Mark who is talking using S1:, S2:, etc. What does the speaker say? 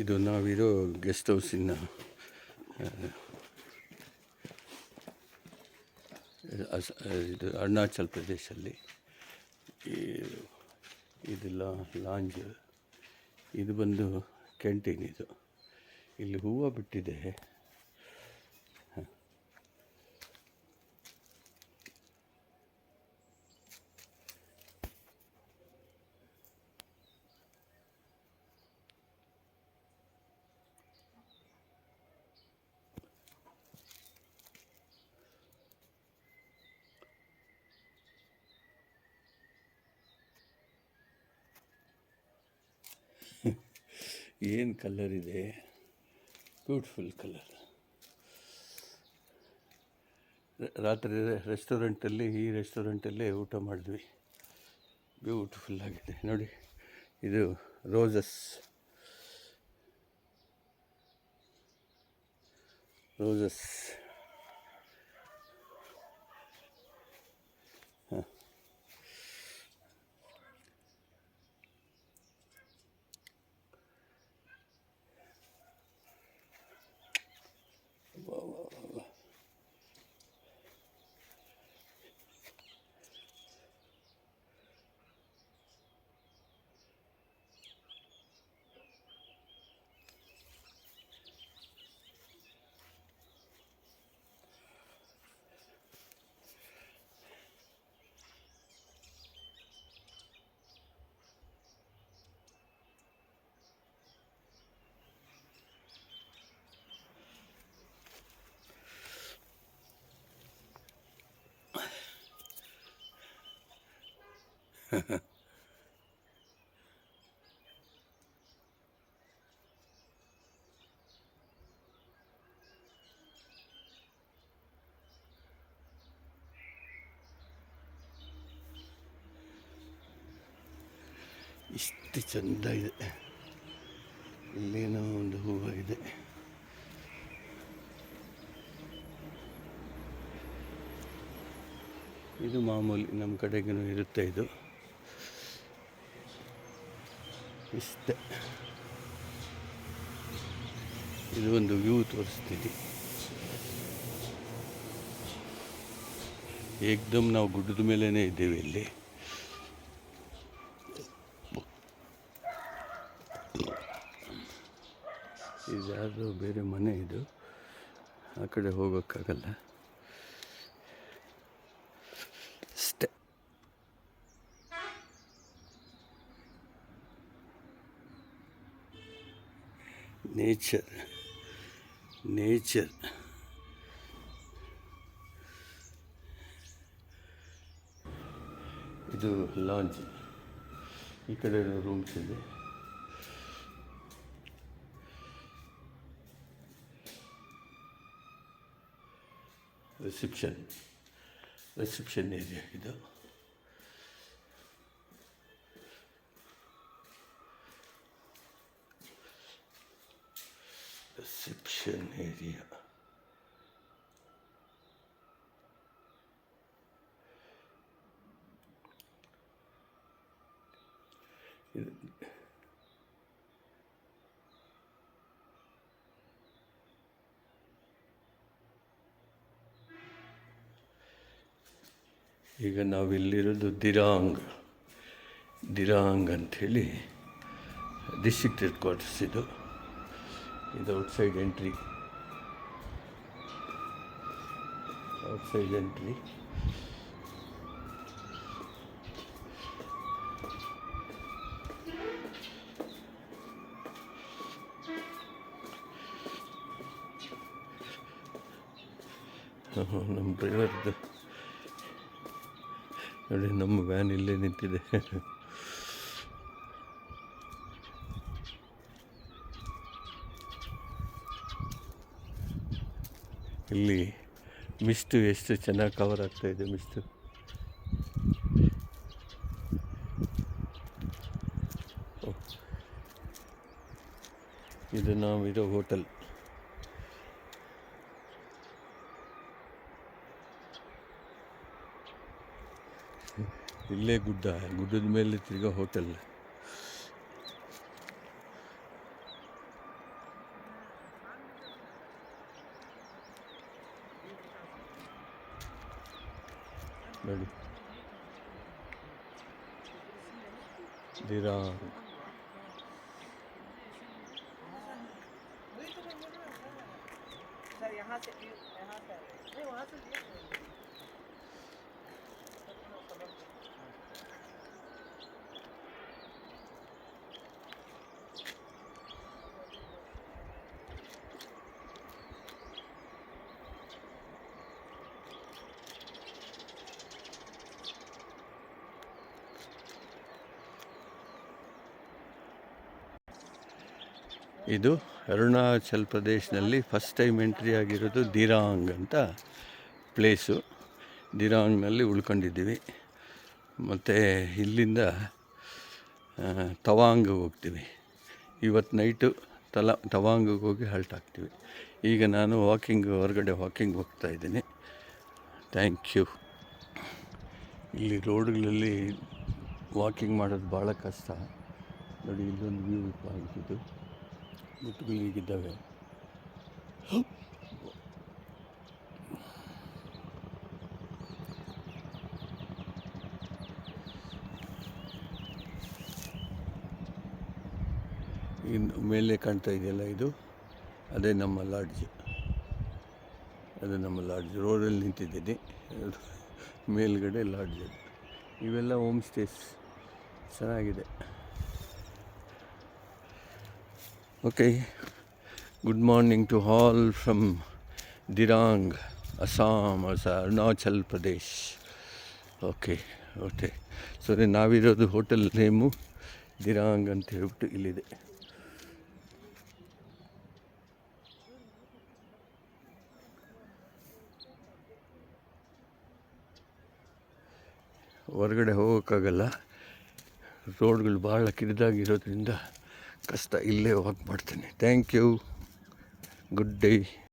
S1: ಇದು ನಾವಿರೋ ಗೆಸ್ಟ್ ಹೌಸಿನ ಇದು ಅರುಣಾಚಲ್ ಪ್ರದೇಶಲ್ಲಿ. ಇದು ಲಾಂಜ್, ಇದು ಬಂದು ಕ್ಯಾಂಟೀನ್. ಇದು ಇಲ್ಲಿ ಹೂವು ಬಿಟ್ಟಿದೆ. ಏನು ಕಲರ್ ಇದೆ, ಬ್ಯೂಟಿಫುಲ್ ಕಲರ್. ರಾತ್ರಿ ಈ ರೆಸ್ಟೋರೆಂಟಲ್ಲೇ ಊಟ ಮಾಡಿದ್ವಿ. ಬ್ಯೂಟಿಫುಲ್ ಆಗಿದೆ ನೋಡಿ. ಇದು ರೋಸಸ್ ಹಾಂ. ಇಷ್ಟು ಚೆಂದ ಇದೆ. ಇಲ್ಲೇನೋ ಒಂದು ಹೂವು ಇದೆ. ಇದು ಮಾಮೂಲಿ ನಮ್ಮ ಕಡೆಗೂ ಇರುತ್ತೆ. ಇದು ಇಷ್ಟೇ. ಇದು ಒಂದು ವ್ಯೂ ತೋರಿಸ್ತೀನಿ. ಏಕ್ದಮ್ ನಾವು ಗುಡ್ಡದ ಮೇಲೇ ಇದ್ದೇವೆ ಇಲ್ಲಿ. ಇದು ಯಾವುದು ಬೇರೆ ಮನೆ. ಇದು ಆ ಕಡೆ ಹೋಗೋಕ್ಕಾಗಲ್ಲ. ಅಷ್ಟೇ. ನೇಚರ್. ಇದು ಲಾಂಜ್. ಈ ಕಡೆ ರೂಮ್ಸ್ ಇದೆ. ರಿಸೆಪ್ಷನ್ ಏರಿಯಾ ಇದು. Reception area. ಈಗ ನಾವಿಲ್ಲಿರೋದು ದಿರಾಂಗ್ ಅಂಥೇಳಿ ಡಿಸ್ಟ್ರಿಕ್ಟ್ ಹೆಡ್ ಕ್ವಾರ್ಟರ್ಸ್. ಇದು ಔಟ್ಸೈಡ್ ಎಂಟ್ರಿ. ನಮ್ಮ ಡ್ರೈವರ್ದು ನೋಡಿ, ನಮ್ಮ ವ್ಯಾನ್ ಇಲ್ಲೇ ನಿಂತಿದೆ. ಇಲ್ಲಿ ಮಿಸ್ಟು ಎಷ್ಟು ಚೆನ್ನಾಗಿ ಕವರ್ ಆಗ್ತಾಯಿದೆ. ಮಿಸ್ಟು ಇದು ನಾವಿರೋ ಹೋಟೆಲ್. ಇಲ್ಲೇ ಗುಡ್ಡದ ಮೇಲೆ ತಿರ್ಗಾ ಹೋಟೆಲ್. ನೋಡಿ ದಿರಾಂಗ್. ಇದು ಅರುಣಾಚಲ್ ಪ್ರದೇಶನಲ್ಲಿ ಫಸ್ಟ್ ಟೈಮ್ ಎಂಟ್ರಿ ಆಗಿರೋದು ದಿರಾಂಗ್ ಅಂತ ಪ್ಲೇಸು. ದಿರಾಂಗ್ನಲ್ಲಿ ಉಳ್ಕೊಂಡಿದ್ದೀವಿ. ಮತ್ತು ಇಲ್ಲಿಂದ ತವಾಂಗ್ ಹೋಗ್ತೀವಿ. ಇವತ್ತು ನೈಟು ತವಾಂಗಿಗೆ ಹೋಗಿ ಹಾಲ್ಟ್ ಆಗ್ತೀವಿ. ಈಗ ನಾನು ಹೊರಗಡೆ ವಾಕಿಂಗ್ ಹೋಗ್ತಾಯಿದ್ದೀನಿ. Thank you. ಇಲ್ಲಿ ರೋಡ್ಗಳಲ್ಲಿ ವಾಕಿಂಗ್ ಮಾಡೋದು ಭಾಳ ಕಷ್ಟ. ನೋಡಿ ಇಲ್ಲೊಂದು ವ್ಯೂ ಪಾಯಿಂಟ್ ಇದು. ಗುಟ್ಟುಗಳು ಹೀಗಿದ್ದಾವೆ. ಇನ್ನು ಮೇಲೆ ಕಾಣ್ತಾ ಇದೆಯಲ್ಲ, ಅದೇ ನಮ್ಮ ಲಾಡ್ಜ್. ರೋಡಲ್ಲಿ ನಿಂತಿದ್ದೀನಿ, ಮೇಲ್ಗಡೆ ಲಾಡ್ಜ್. ಇವೆಲ್ಲ ಹೋಮ್ ಸ್ಟೇಸ್, ಚೆನ್ನಾಗಿದೆ. Okay, good morning to all from Dirang, Assam, Arunachal Pradesh. Okay. So ನಾವಿರೋದು ಹೋಟೆಲ್ ನೇಮು ದಿರಾಂಗ್ ಅಂತ ಹೇಳ್ಬಿಟ್ಟು ಇಲ್ಲಿದೆ. ಹೊರಗಡೆ ಹೋಗೋಕ್ಕಾಗಲ್ಲ, ರೋಡ್ಗಳು ಭಾಳ ಕಿರಿದಾಗಿರೋದ್ರಿಂದ ಕಷ್ಟ. ಇಲ್ಲೇ ವಾಕ್ ಮಾಡ್ತೀನಿ. Thank you. Good day.